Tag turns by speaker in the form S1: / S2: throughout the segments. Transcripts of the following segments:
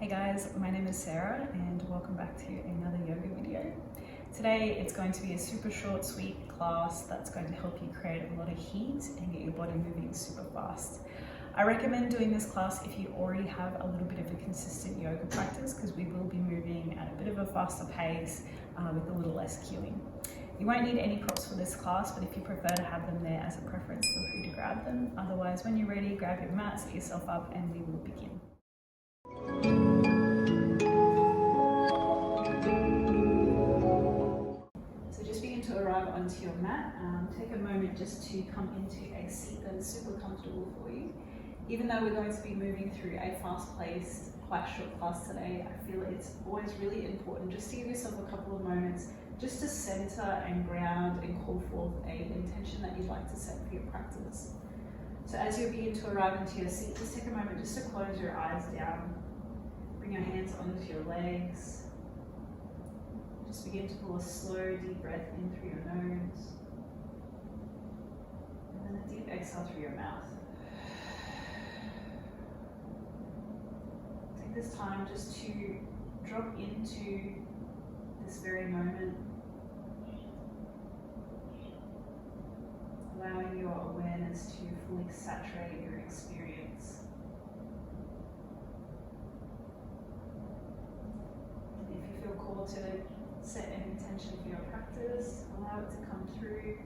S1: Hey guys, my name is Sarah and welcome back to another yoga video. Today it's going to be a super short, sweet class that's going to help you create a lot of heat and get your body moving super fast. I recommend doing this class if you already have a little bit of a consistent yoga practice because we will be moving at a bit of a faster pace with a little less cueing. You won't need any props for this class, but if you prefer to have them there as a preference, feel free to grab them. Otherwise, when you're ready, grab your mat, set yourself up, and we will begin. So just begin to arrive onto your mat. Take a moment just to come into a seat that is super comfortable for you. Even though we're going to be moving through a fast-paced, quite short class today, I feel it's always really important just to give yourself a couple of moments just to center and ground and call forth an intention that you'd like to set for your practice. So as you begin to arrive into your seat, just take a moment just to close your eyes down. Bring your hands onto your legs. Just begin to pull a slow, deep breath in through your nose. And then a deep exhale through your mouth. Take this time just to drop into this very moment, allowing your awareness to fully saturate your experience. And if you feel called to set an intention for your practice, allow it to come through,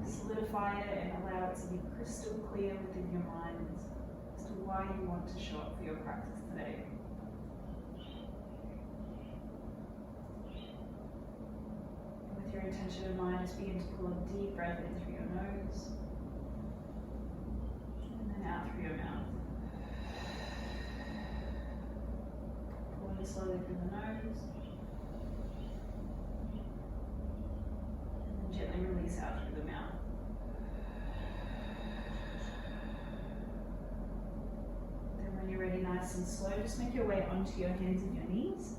S1: solidify it, and allow it to be crystal clear within your mind as to why you want to show up for your practice today. Your intention in mind, just begin to pull a deep breath in through your nose and then out through your mouth. Pulling slowly through the nose and then gently release out through the mouth. Then when you're ready, nice and slow, just make your way onto your hands and your knees.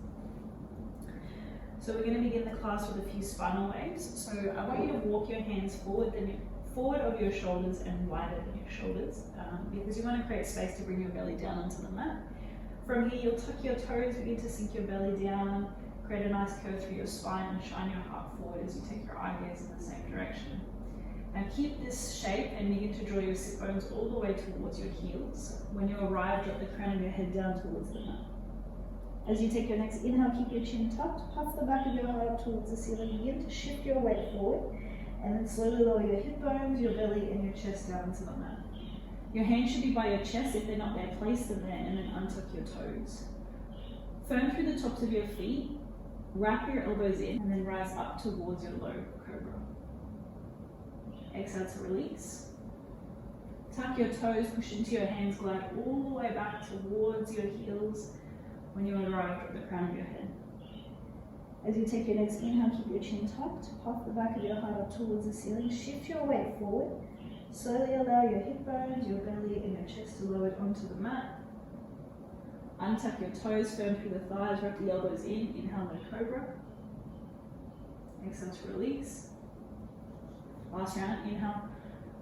S1: So we're going to begin the class with a few spinal waves. So I want you to walk your hands forward of your shoulders and wider than your shoulders because you want to create space to bring your belly down onto the mat. From here, you'll tuck your toes, begin to sink your belly down, create a nice curve through your spine and shine your heart forward as you take your eye gaze in the same direction. Now keep this shape and begin to draw your sit bones all the way towards your heels. When you arrive, drop the crown of your head down towards the mat. As you take your next inhale, keep your chin tucked, puff the back of your heart up towards the ceiling, begin to shift your weight forward, and then slowly lower your hip bones, your belly, and your chest down into the mat. Your hands should be by your chest. If they're not there, place them there, and then untuck your toes. Firm through the tops of your feet, wrap your elbows in, and then rise up towards your low cobra. Exhale to release. Tuck your toes, push into your hands, glide all the way back towards your heels. When you arrive at the crown of your head. As you take your next inhale, keep your chin tucked, puff the back of your heart up towards the ceiling, shift your weight forward, slowly allow your hip bones, your belly and your chest to lower onto the mat. Untuck your toes, firm through the thighs, wrap the elbows in, inhale no cobra. Exhale to release. Last round, inhale,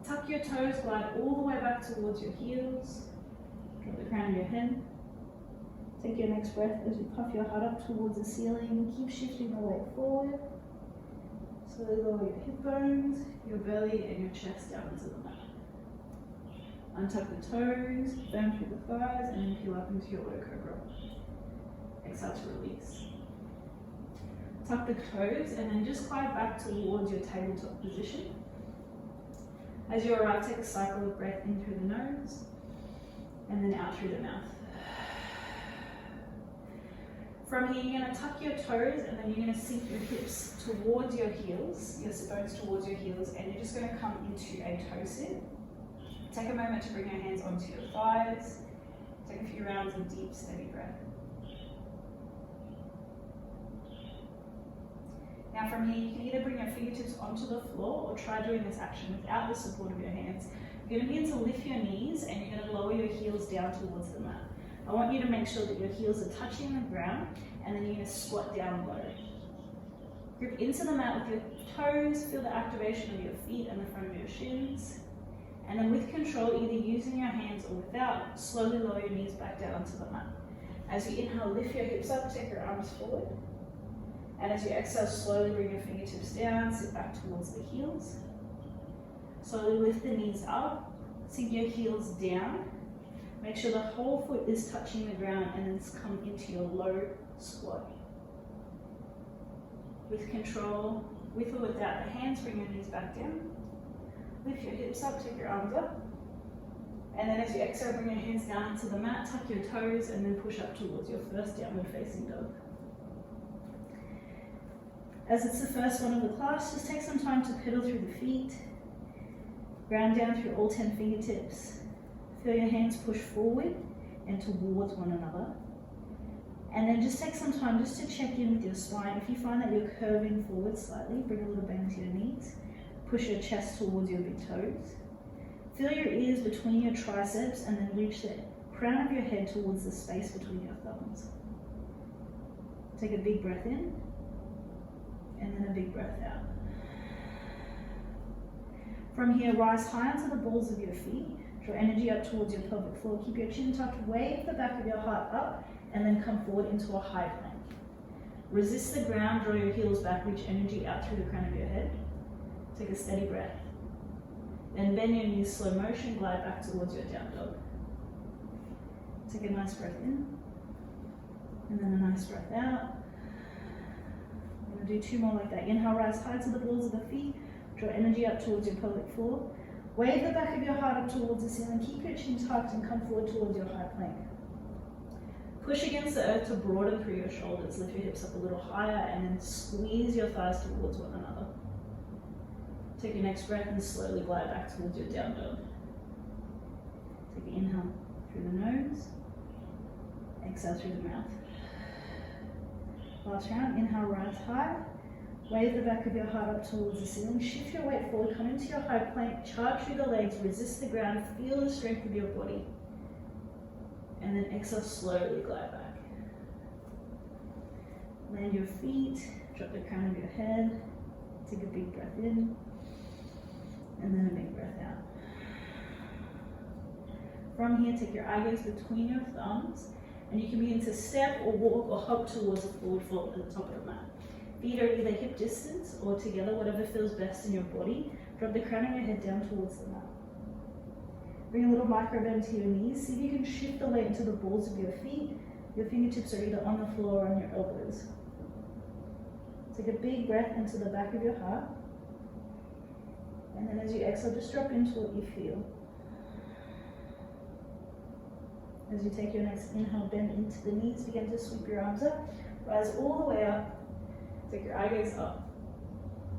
S1: tuck your toes, glide all the way back towards your heels, drop the crown of your head. Take your next breath as you puff your heart up towards the ceiling. Keep shifting the weight forward. Slowly lower your hip bones, your belly, and your chest down into the mat. Untuck the toes, firm through the thighs, and then peel up into your low cobra. Exhale to release. Tuck the toes, and then just glide back towards your tabletop position. As you arrive, take a cycle of breath in through the nose, and then out through the mouth. From here, you're going to tuck your toes and then you're going to sink your hips towards your heels, your sit bones towards your heels, and you're just going to come into a toe sit. Take a moment to bring your hands onto your thighs. Take a few rounds of deep, steady breath. Now from here, you can either bring your fingertips onto the floor or try doing this action without the support of your hands. You're going to begin to lift your knees and you're going to lower your heels down towards the mat. I want you to make sure that your heels are touching the ground and then you're going to squat down low. Grip into the mat with your toes, feel the activation of your feet and the front of your shins, And then with control, either using your hands or without, slowly lower your knees back down onto the mat. As you inhale, lift your hips up, take your arms forward. And as you exhale, slowly bring your fingertips down, sit back towards the heels. Slowly lift the knees up, sink your heels down. Make sure the whole foot is touching the ground and then come into your low squat. With control, with or without the hands, bring your knees back down. Lift your hips up, take your arms up. And then as you exhale, bring your hands down into the mat, tuck your toes, and then push up towards your first downward facing dog. As it's the first one of the class, just take some time to pedal through the feet. Ground down through all 10 fingertips. Feel your hands push forward and towards one another. And then just take some time just to check in with your spine. If you find that you're curving forward slightly, bring a little bend to your knees. Push your chest towards your big toes. Feel your ears between your triceps and then reach the crown of your head towards the space between your thumbs. Take a big breath in and then a big breath out. From here, rise high onto the balls of your feet. Draw energy up towards your pelvic floor. Keep your chin tucked, wave the back of your heart up and then come forward into a high plank. Resist the ground, draw your heels back, reach energy out through the crown of your head. Take a steady breath. Then bend your knees, slow motion, glide back towards your down dog. Take a nice breath in, and then a nice breath out. I'm going to do 2 more like that. Inhale, rise high to the balls of the feet, draw energy up towards your pelvic floor. Wave the back of your heart up towards the ceiling, keep your chin tucked and come forward towards your high plank. Push against the earth to broaden through your shoulders, lift your hips up a little higher, and then squeeze your thighs towards one another. Take your next breath and slowly glide back towards your down dog. Take an inhale through the nose, exhale through the mouth. Last round, inhale, rise high, wave the back of your heart up towards the ceiling, shift your weight forward, come into your high plank, charge through the legs, resist the ground, feel the strength of your body. And then exhale, slowly glide back. Land your feet, drop the crown of your head, take a big breath in, and then a big breath out. From here, take your eye gaze between your thumbs, and you can begin to step or walk or hop towards a forward fold at the top of the mat. Feet are either hip distance or together, whatever feels best in your body. Drop the crown of your head down towards the mat. Bring a little micro bend to your knees. See if you can shift the weight into the balls of your feet. Your fingertips are either on the floor or on your elbows. Take a big breath into the back of your heart. And then as you exhale, just drop into what you feel. As you take your next inhale, bend into the knees, begin to sweep your arms up. Rise all the way up. Take your eye gaze up.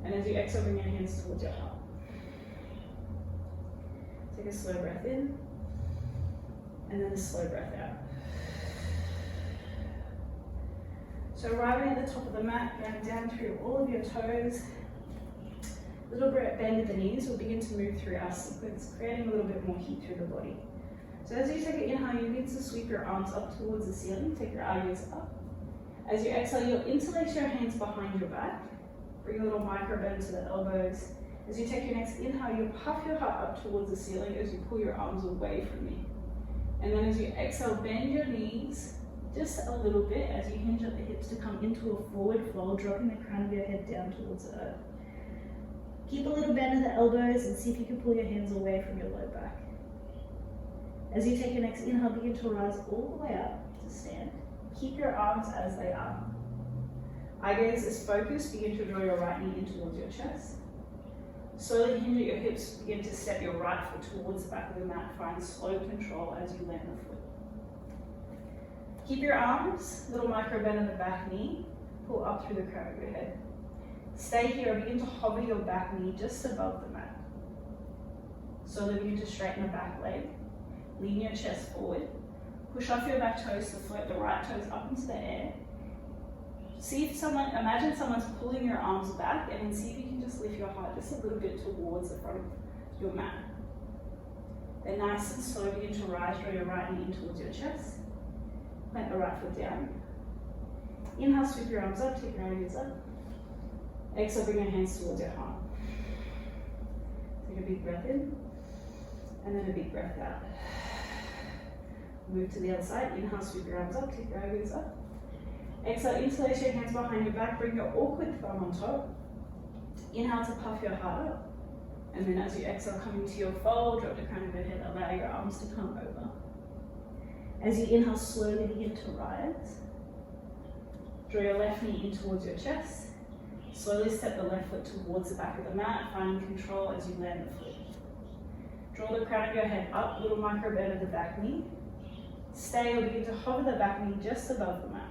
S1: And as you exhale, bring your hands towards your heart. Take a slow breath in. And then a slow breath out. So arriving at the top of the mat, going down through all of your toes. Little bend at the knees, we'll begin to move through our sequence, creating a little bit more heat through the body. So as you take an inhale, you begin to sweep your arms up towards the ceiling, take your eye gaze up. As you exhale, you'll interlace your hands behind your back, bring a little micro bend to the elbows. As you take your next inhale, you'll puff your heart up towards the ceiling as you pull your arms away from me. And then as you exhale, bend your knees just a little bit as you hinge at the hips to come into a forward fold, dropping the crown of your head down towards the earth. Keep a little bend in the elbows and see if you can pull your hands away from your low back. As you take your next inhale, begin to rise all the way up to stand. Keep your arms as they are. Eye gaze is focused. Begin to draw your right knee in towards your chest. Slowly hinge at your hips. Begin to step your right foot towards the back of the mat. Find slow control as you land the foot. Keep your arms, little micro bend in the back knee. Pull up through the crown of your head. Stay here. Begin to hover your back knee just above the mat. Slowly begin to straighten the back leg. Lean your chest forward. Push off your back toes to float the right toes up into the air. Imagine someone's pulling your arms back, and then see if you can just lift your heart just a little bit towards the front of your mat. Then nice and slow, begin to rise, draw your right knee in towards your chest. Plant the right foot down. Inhale, sweep your arms up, take your elbows up. Exhale, bring your hands towards your heart. Take a big breath in. And then a big breath out. Move to the other side. Inhale, sweep your arms up, take your elbows up. Exhale, interlace your hands behind your back, bring your awkward thumb on top. Inhale to puff your heart up. And then as you exhale, come into your fold, drop the crown of your head, allow your arms to come over. As you inhale, slowly begin to rise. Draw your left knee in towards your chest. Slowly step the left foot towards the back of the mat, finding control as you land the foot. Draw the crown of your head up, little micro bend of the back knee. Stay or begin to hover the back knee just above the mat.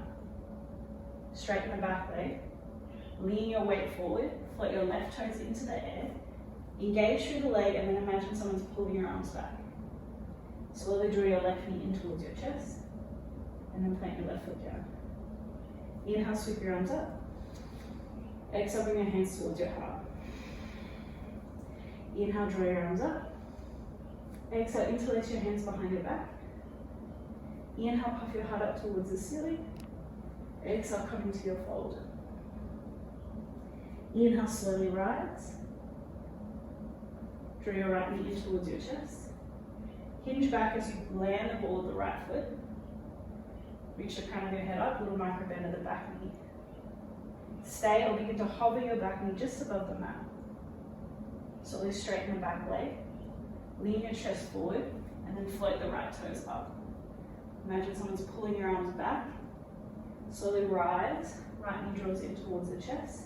S1: Straighten the back leg. Lean your weight forward, float your left toes into the air. Engage through the leg and then imagine someone's pulling your arms back. Slowly draw your left knee in towards your chest and then plant your left foot down. Inhale, sweep your arms up. Exhale, bring your hands towards your heart. Inhale, draw your arms up. Exhale, interlace your hands behind your back. Inhale, puff your heart up towards the ceiling. Exhale, come into your fold. Inhale, slowly rise. Draw your right knee in towards your chest. Hinge back as you land the ball of the right foot. Reach the crown of your head up, little micro bend of the back knee. Stay or begin to hover your back knee just above the mat. Slowly straighten the back leg. Lean your chest forward and then float the right toes up. Imagine someone's pulling your arms back. Slowly rise, right knee draws in towards the chest.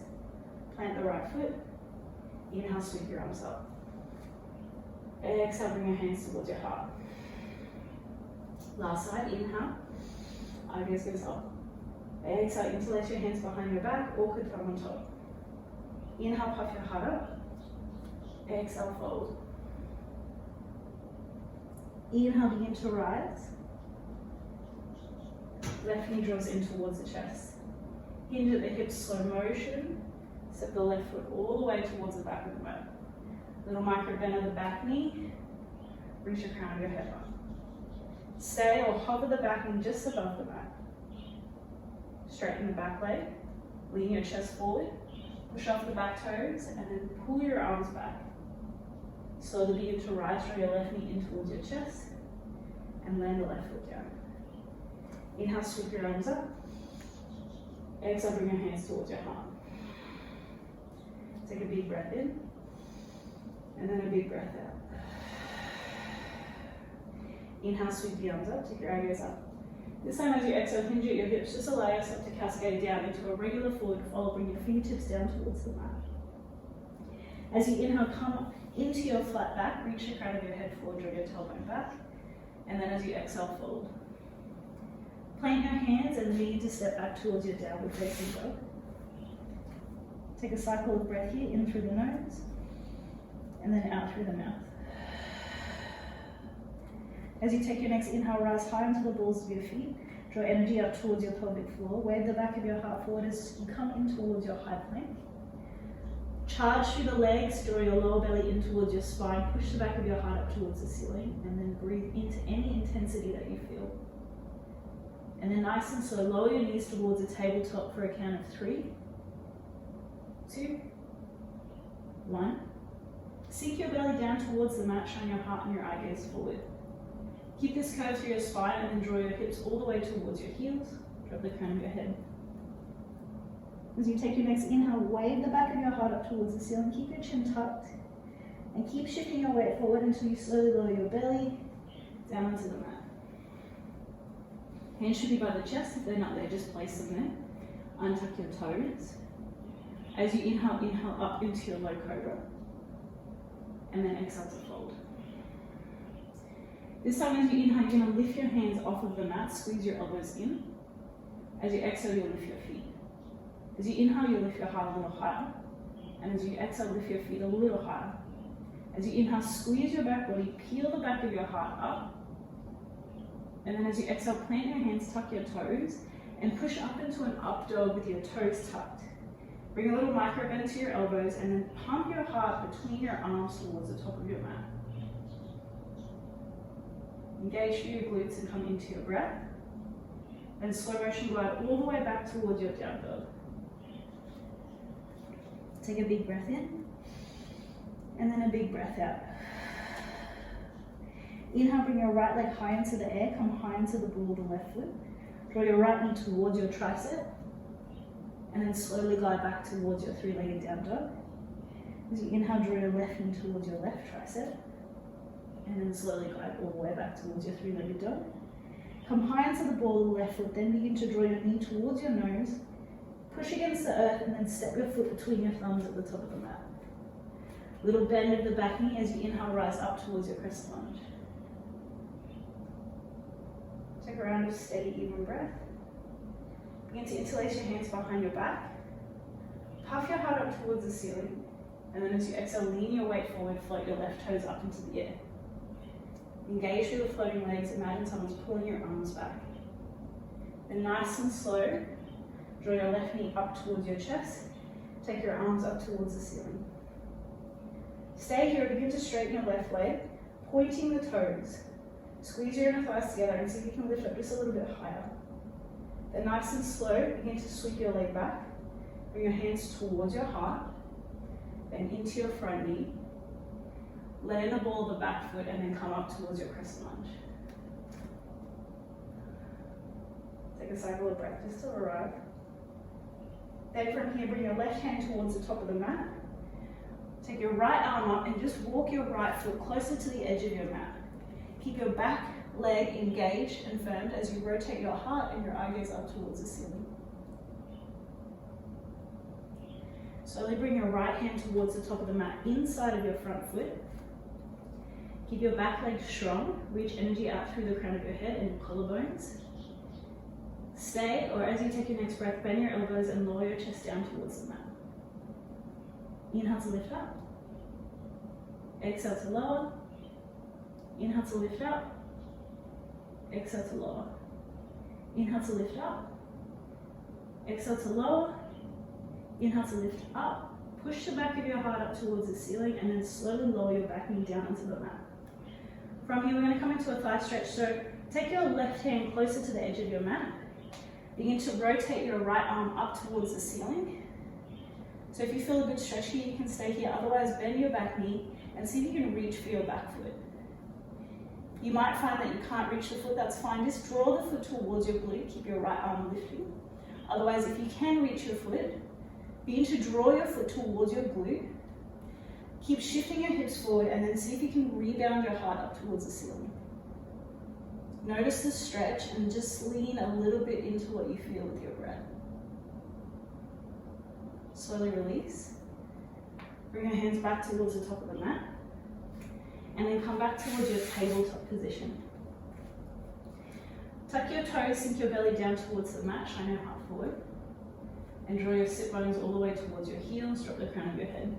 S1: Plant the right foot. Inhale, sweep your arms up. Exhale, bring your hands towards your heart. Last side, inhale. Eyebrows goes up. Exhale, interlace your hands behind your back, awkward thumb on top. Inhale, puff your heart up. Exhale, fold. Inhale, begin to rise. Left knee draws in towards the chest. Hinge at the hips, slow motion. Step the left foot all the way towards the back of the mat. Little micro bend of the back knee. Reach the crown of your head up. Stay or hover the back knee just above the mat. Straighten the back leg. Lean your chest forward. Push off the back toes and then pull your arms back. Slowly begin to rise, draw your left knee in towards your chest and land the left foot down. Inhale, sweep your arms up. Exhale, bring your hands towards your heart. Take a big breath in and then a big breath out. Inhale, sweep the arms up, take your elbows up. This time as you exhale, hinge at your hips, just allow yourself to cascade down into a regular forward fold, bring your fingertips down towards the mat. As you inhale, come up into your flat back, reach the crown of your head forward, draw your tailbone back, and then as you exhale, fold. Plant your hands and begin to step back towards your downward facing dog. Take a cycle of breath here, in through the nose, and then out through the mouth. As you take your next inhale, rise high into the balls of your feet. Draw energy up towards your pelvic floor. Wave the back of your heart forward as you come in towards your high plank. Charge through the legs, draw your lower belly in towards your spine. Push the back of your heart up towards the ceiling, and then breathe into any intensity that you feel. And then nice and slow, lower your knees towards the tabletop for a count of 3, 2, 1. Sink your belly down towards the mat, shine your heart and your eye gaze forward. Keep this curve through your spine and then draw your hips all the way towards your heels. Drop the crown of your head. As you take your next inhale, wave the back of your heart up towards the ceiling. Keep your chin tucked and keep shifting your weight forward until you slowly lower your belly down onto the mat. Hands should be by the chest. If they're not there, just place them there. Untuck your toes. As you inhale, inhale up into your low cobra. And then exhale to fold. This time as you inhale, you're going to lift your hands off of the mat, squeeze your elbows in. As you exhale, you'll lift your feet. As you inhale, you'll lift your heart a little higher. And as you exhale, lift your feet a little higher. As you inhale, squeeze your back body, peel the back of your heart up. And then as you exhale, plant your hands, tuck your toes, and push up into an up dog with your toes tucked. Bring a little micro bend to your elbows, and then pump your heart between your arms towards the top of your mat. Engage through your glutes and come into your breath. And slow motion glide all the way back towards your down dog. Take a big breath in, and then a big breath out. Inhale, bring your right leg high into the air, come high into the ball of the left foot. Draw your right knee towards your tricep, and then slowly glide back towards your three-legged down dog. As you inhale, draw your left knee towards your left tricep, and then slowly glide all the way back towards your three-legged dog. Come high into the ball of the left foot, then begin to draw your knee towards your nose, push against the earth, and then step your foot between your thumbs at the top of the mat. Little bend of the back knee as you inhale, rise up towards your crescent lunge. Take a round of steady, even breath. Begin to interlace your hands behind your back. Puff your heart up towards the ceiling, and then as you exhale, lean your weight forward, float your left toes up into the air. Engage through the floating legs, imagine someone's pulling your arms back. Then nice and slow, draw your left knee up towards your chest, take your arms up towards the ceiling. Stay here, begin to straighten your left leg, pointing the toes. Squeeze your inner thighs together and see if you can lift up just a little bit higher. Then nice and slow, begin to sweep your leg back, bring your hands towards your heart, then into your front knee. Let in the ball of the back foot and then come up towards your crescent lunge. Take a cycle of breath just to arrive. Then from here, bring your left hand towards the top of the mat. Take your right arm up and just walk your right foot closer to the edge of your mat. Keep your back leg engaged and firmed as you rotate your heart and your eye gaze up towards the ceiling. Slowly bring your right hand towards the top of the mat inside of your front foot. Keep your back leg strong, reach energy out through the crown of your head and your collarbones. Stay, or as you take your next breath, bend your elbows and lower your chest down towards the mat. Inhale to lift up. Exhale to lower. Inhale to lift up. Exhale to lower. Inhale to lift up. Exhale to lower. Inhale to lift up. Push the back of your heart up towards the ceiling and then slowly lower your back knee down onto the mat. From here, we're going to come into a thigh stretch. So take your left hand closer to the edge of your mat. Begin to rotate your right arm up towards the ceiling. So if you feel a good stretch here, you can stay here. Otherwise, bend your back knee and see if you can reach for your back foot. You might find that you can't reach the foot, that's fine. Just draw the foot towards your glute. Keep your right arm lifting. Otherwise, if you can reach your foot, begin to draw your foot towards your glute. Keep shifting your hips forward and then see if you can rebound your heart up towards the ceiling. Notice the stretch and just lean a little bit into what you feel with your breath. Slowly release. Bring your hands back towards the top of the mat. And then come back towards your tabletop position. Tuck your toes, sink your belly down towards the mat, shine your heart forward. And draw your sit bones all the way towards your heels, drop the crown of your head.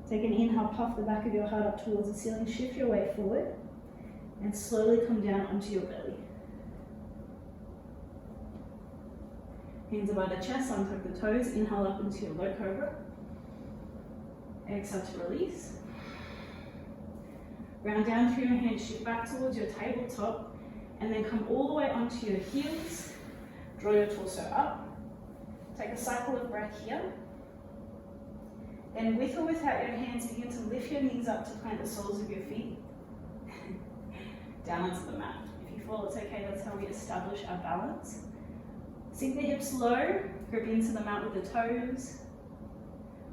S1: Take an inhale, puff the back of your heart up towards the ceiling, shift your weight forward, and slowly come down onto your belly. Hands above the chest, untuck the toes, inhale up into your low cobra. Exhale to release. Round down through your hands, shift back towards your tabletop, and then come all the way onto your heels. Draw your torso up. Take a cycle of breath here. Then with or without your hands, begin to lift your knees up to plant the soles of your feet down onto the mat. If you fall, it's okay, that's how we establish our balance. Sink the hips low, grip into the mat with the toes.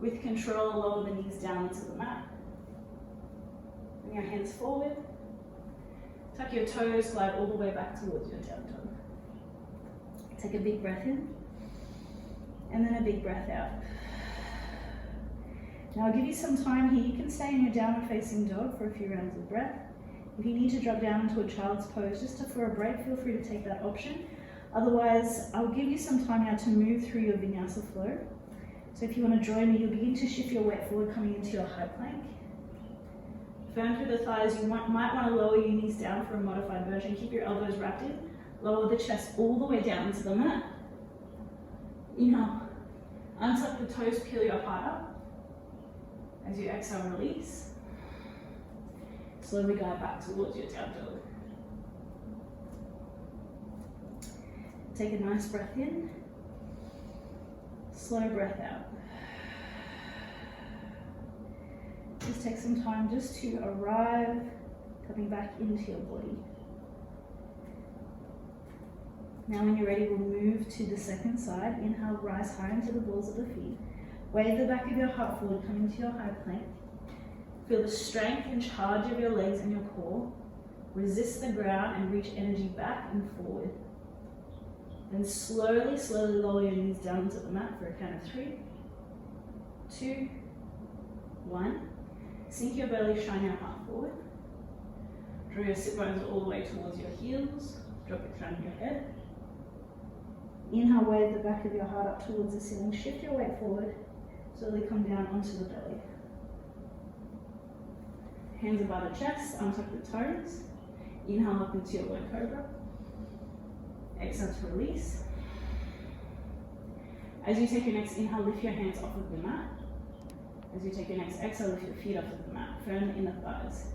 S1: With control, lower the knees down onto the mat. Bring your hands forward. Tuck your toes, glide all the way back towards your down dog. Take a big breath in, and then a big breath out. Now I'll give you some time here. You can stay in your downward facing dog for a few rounds of breath. If you need to drop down into a child's pose just for a break, feel free to take that option. Otherwise, I'll give you some time now to move through your Vinyasa Flow. So if you want to join me, you'll begin to shift your weight forward, coming into your high plank. Firm through the thighs. You might want to lower your knees down for a modified version. Keep your elbows wrapped in. Lower the chest all the way down into the mat. Inhale. Untuck the toes, peel your heart up. As you exhale, release. Slowly guide back towards your down dog. Take a nice breath in. Slow breath out. Just take some time just to arrive, coming back into your body. Now when you're ready, we'll move to the second side. Inhale, rise high into the balls of the feet. Wave the back of your heart forward, coming to your high plank. Feel the strength and charge of your legs and your core. Resist the ground and reach energy back and forward. Then slowly, slowly lower your knees down into the mat for a count of 3, 2, 1. Sink your belly, shine your heart forward. Draw your sit bones all the way towards your heels. Drop the crown of your head. Inhale, wave the back of your heart up towards the ceiling. Shift your weight forward. Slowly come down onto the belly. Hands above the chest, untuck the toes. Inhale up into your low cobra. Exhale to release. As you take your next inhale, lift your hands off of the mat. As you take your next exhale, lift your feet off of the mat. Firm the inner thighs.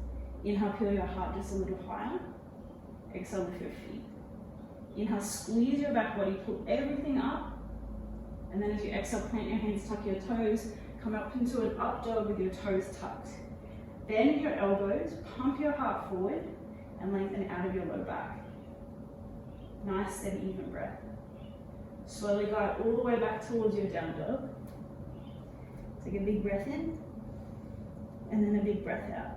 S1: Inhale, peel your heart just a little higher. Exhale, lift your feet. Inhale, squeeze your back body, pull everything up. And then as you exhale, plant your hands, tuck your toes, come up into an up dog with your toes tucked. Bend your elbows, pump your heart forward, and lengthen out of your low back. Nice, steady, even breath. Slowly glide all the way back towards your down dog. Take a big breath in, and then a big breath out.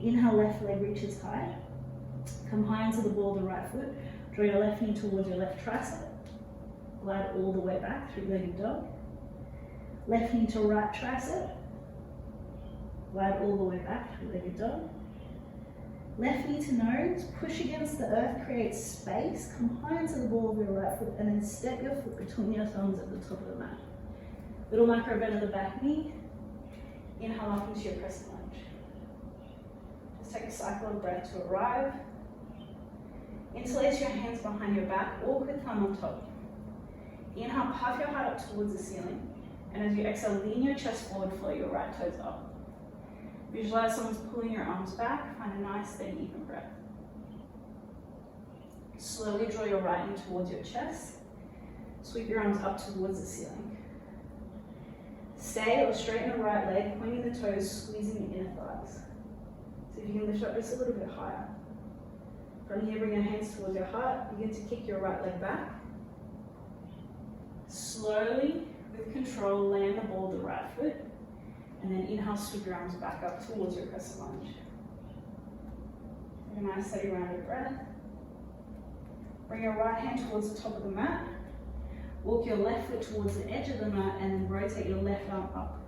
S1: Inhale, left leg reaches high. Come high into the ball of the right foot. Draw your left knee towards your left tricep. Glide all the way back, three-legged dog. Left knee to right tricep. Glide all the way back, three-legged dog. Left knee to nose, push against the earth, create space. Come high into the ball of your right foot and then step your foot between your thumbs at the top of the mat. Little micro bend of the back knee. Inhale up into your crescent lunge. Just take a cycle of breath to arrive. Interlace your hands behind your back, awkward thumb on top. Inhale, puff your heart up towards the ceiling. And as you exhale, lean your chest forward, float your right toes up. Visualize someone's pulling your arms back, find a nice, steady, even breath. Slowly draw your right knee towards your chest. Sweep your arms up towards the ceiling. Stay or straighten the right leg, pointing the toes, squeezing the inner thighs. So if you can lift up just a little bit higher. From here, bring your hands towards your heart. Begin to kick your right leg back. Slowly, with control, land the ball of the right foot. And then inhale, sweep your arms back up towards your crescent lunge. Take a nice, steady, rounded breath. Bring your right hand towards the top of the mat. Walk your left foot towards the edge of the mat and then rotate your left arm up.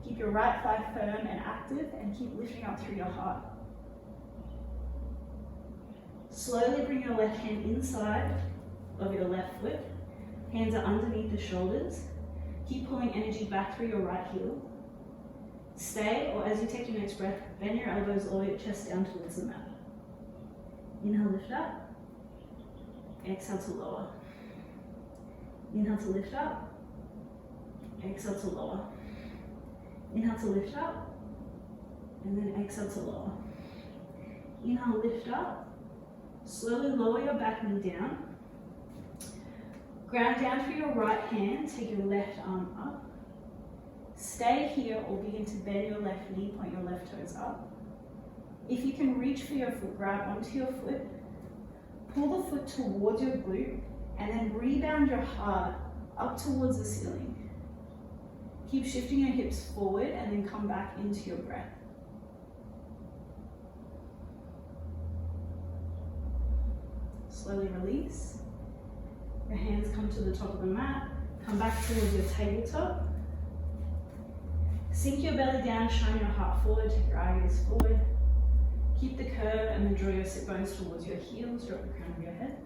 S1: Keep your right thigh firm and active and keep lifting up through your heart. Slowly bring your left hand inside of your left foot. Hands are underneath the shoulders. Keep pulling energy back through your right heel. Stay, or as you take your next breath, bend your elbows, lower your chest down towards the mat. Inhale, lift up. Exhale to lower. Inhale to lift up. Exhale to lower. Inhale to lift up. And then exhale to lower. Inhale, lift up. Slowly lower your back knee down. Ground down through your right hand, take your left arm up. Stay here or begin to bend your left knee, point your left toes up. If you can reach for your foot, grab onto your foot, pull the foot towards your glute, and then rebound your heart up towards the ceiling. Keep shifting your hips forward and then come back into your breath. Slowly release. Your hands come to the top of the mat. Come back towards your tabletop. Sink your belly down, shine your heart forward, take your eye gaze forward. Keep the curve and then draw your sit bones towards your heels, drop the crown of your head.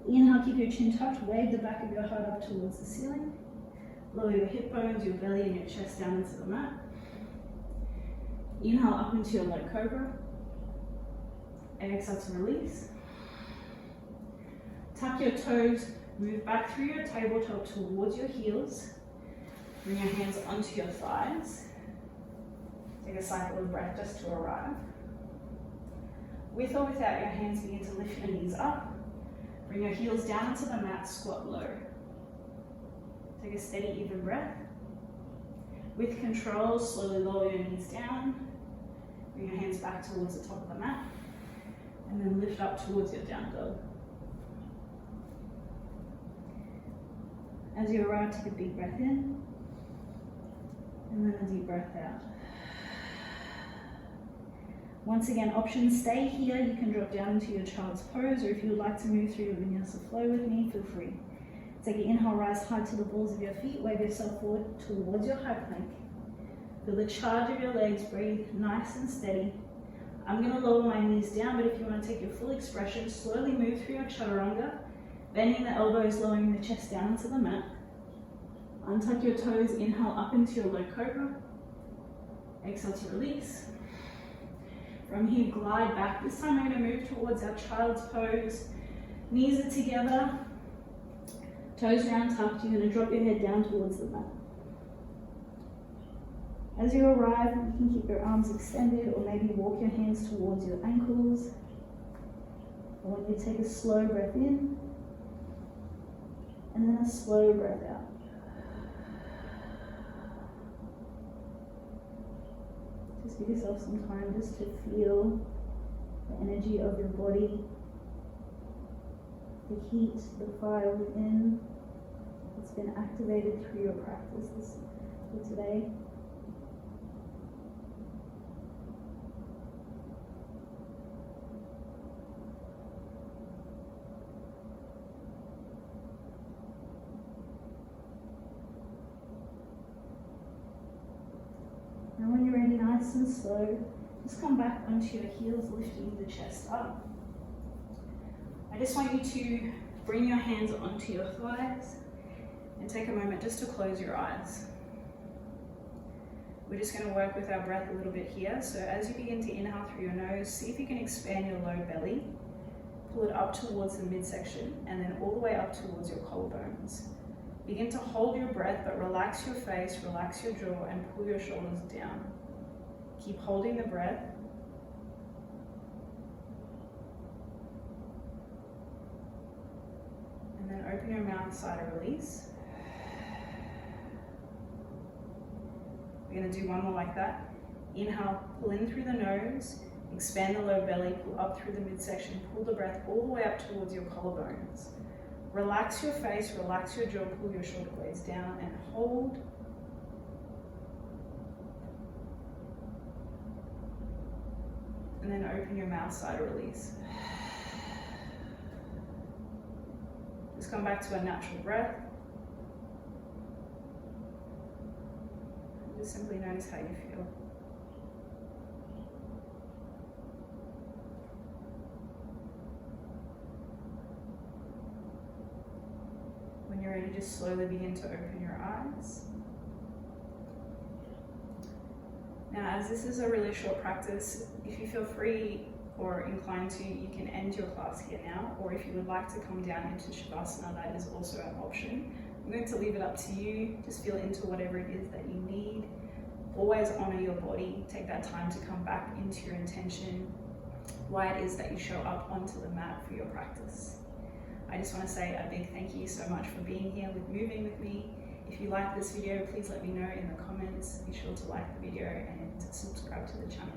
S1: Inhale, keep your chin tucked, wave the back of your heart up towards the ceiling. Lower your hip bones, your belly and your chest down into the mat. Inhale up into your low cobra. Exhale to release. Tuck your toes, move back through your tabletop towards your heels. Bring your hands onto your thighs. Take a cycle of breath just to arrive. With or without your hands, begin to lift your knees up. Bring your heels down into the mat, squat low. Take a steady, even breath. With control, slowly lower your knees down. Bring your hands back towards the top of the mat. And then lift up towards your down dog. As you arrive, take a big breath in. And then a deep breath out. Once again, options stay here. You can drop down into your child's pose, or if you would like to move through your Vinyasa Flow with me, feel free. Take an inhale, rise high to the balls of your feet, wave yourself forward towards your high plank. Feel the charge of your legs, breathe nice and steady. I'm going to lower my knees down, but if you want to take your full expression, slowly move through your chaturanga, bending the elbows, lowering the chest down into the mat. Untuck your toes, inhale up into your low cobra. Exhale to release. From here, glide back. This time we're going to move towards our child's pose. Knees are together, toes round tucked. You're going to drop your head down towards the mat. As you arrive, you can keep your arms extended or maybe walk your hands towards your ankles. I want you to take a slow breath in and then a slow breath out. Just give yourself some time just to feel the energy of your body, the heat, the fire within that's been activated through your practices for today. Now when you're ready, nice and slow, just come back onto your heels, lifting the chest up. I just want you to bring your hands onto your thighs and take a moment just to close your eyes. We're just going to work with our breath a little bit here. So as you begin to inhale through your nose, see if you can expand your low belly, pull it up towards the midsection, and then all the way up towards your collarbones. Begin to hold your breath, but relax your face, relax your jaw, and pull your shoulders down. Keep holding the breath. And then open your mouth, sigh to release. We're going to do one more like that. Inhale, pull in through the nose, expand the low belly, pull up through the midsection, pull the breath all the way up towards your collarbones. Relax your face, relax your jaw, pull your shoulder blades down and hold. And then open your mouth, sigh to release. Just come back to a natural breath. Just simply notice how you feel. When you're ready, just slowly begin to open your eyes. Now, as this is a really short practice, if you feel free or inclined to, you can end your class here now, or if you would like to come down into Shavasana, that is also an option. I'm going to leave it up to you. Just feel into whatever it is that you need. Always honor your body. Take that time to come back into your intention, why it is that you show up onto the mat for your practice. I just want to say a big thank you so much for being here with moving with me. If you like this video, please let me know in the comments. Be sure to like the video and subscribe to the channel.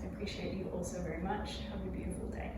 S1: I appreciate you all so very much. Have a beautiful day.